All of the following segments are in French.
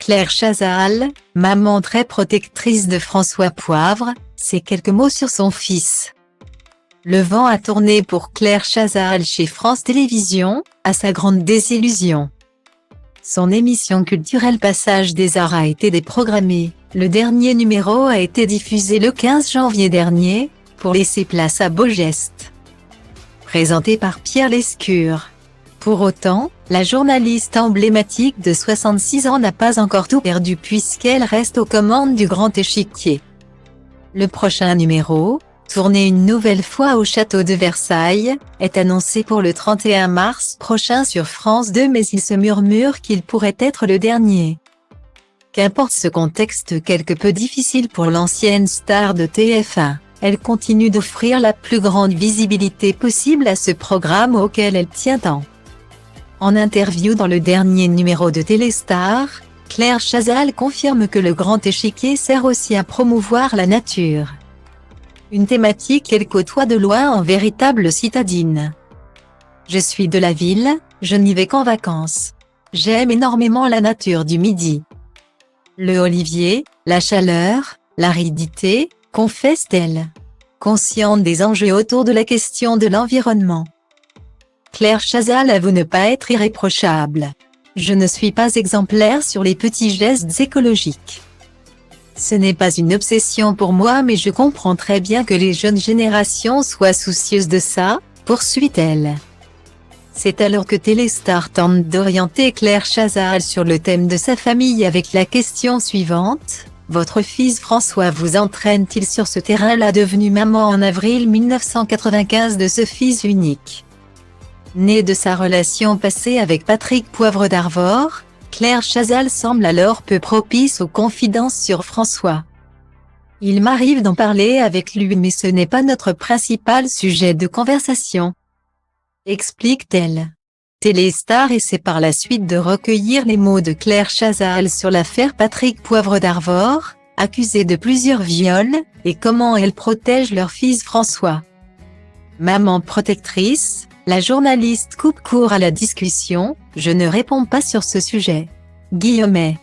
Claire Chazal, maman très protectrice de François Poivre, ces quelques mots sur son fils. Le vent a tourné pour Claire Chazal chez France Télévisions, à sa grande désillusion. Son émission culturelle Passage des Arts a été déprogrammée. Le dernier numéro a été diffusé le 15 janvier dernier, pour laisser place à Beau Geste. Présenté par Pierre Lescure. Pour autant, la journaliste emblématique de 66 ans n'a pas encore tout perdu puisqu'elle reste aux commandes du Grand Échiquier. Le prochain numéro, tourné une nouvelle fois au château de Versailles, est annoncé pour le 31 mars prochain sur France 2, mais il se murmure qu'il pourrait être le dernier. Qu'importe ce contexte quelque peu difficile pour l'ancienne star de TF1, elle continue d'offrir la plus grande visibilité possible à ce programme auquel elle tient tant. En interview dans le dernier numéro de Téléstar, Claire Chazal confirme que le Grand Échiquier sert aussi à promouvoir la nature. Une thématique qu'elle côtoie de loin en véritable citadine. Je suis de la ville, je n'y vais qu'en vacances. J'aime énormément la nature du Midi. Le olivier, la chaleur, l'aridité, confesse-t-elle. Consciente des enjeux autour de la question de l'environnement. Claire Chazal avoue ne pas être irréprochable. Je ne suis pas exemplaire sur les petits gestes écologiques. Ce n'est pas une obsession pour moi, mais je comprends très bien que les jeunes générations soient soucieuses de ça, poursuit-elle. C'est alors que Téléstar tente d'orienter Claire Chazal sur le thème de sa famille avec la question suivante. Votre fils François vous entraîne-t-il sur ce terrain-là? Devenue maman en avril 1995 de ce fils unique. Née de sa relation passée avec Patrick Poivre d'Arvor, Claire Chazal semble alors peu propice aux confidences sur François. Il m'arrive d'en parler avec lui, mais ce n'est pas notre principal sujet de conversation. Explique-t-elle. Téléstar essaie par la suite de recueillir les mots de Claire Chazal sur l'affaire Patrick Poivre d'Arvor, accusé de plusieurs viols, et comment elle protège leur fils François. Maman protectrice, la journaliste coupe court à la discussion. Je ne réponds pas sur ce sujet. Guillemet.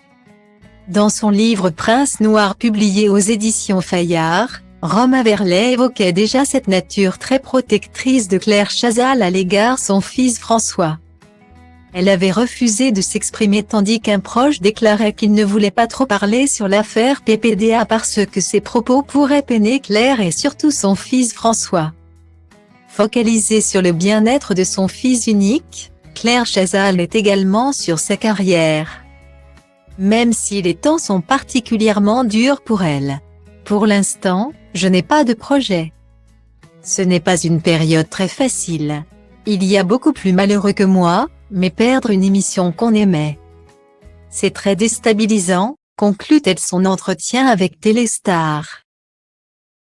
Dans son livre Prince Noir publié aux éditions Fayard, Romain Verlet évoquait déjà cette nature très protectrice de Claire Chazal à l'égard son fils François. Elle avait refusé de s'exprimer tandis qu'un proche déclarait qu'il ne voulait pas trop parler sur l'affaire PPDA parce que ses propos pourraient peiner Claire et surtout son fils François. Focalisée sur le bien-être de son fils unique, Claire Chazal est également sur sa carrière. Même si les temps sont particulièrement durs pour elle. Pour l'instant, je n'ai pas de projet. Ce n'est pas une période très facile. Il y a beaucoup plus malheureux que moi, mais perdre une émission qu'on aimait. C'est très déstabilisant, conclut-elle son entretien avec Téléstar.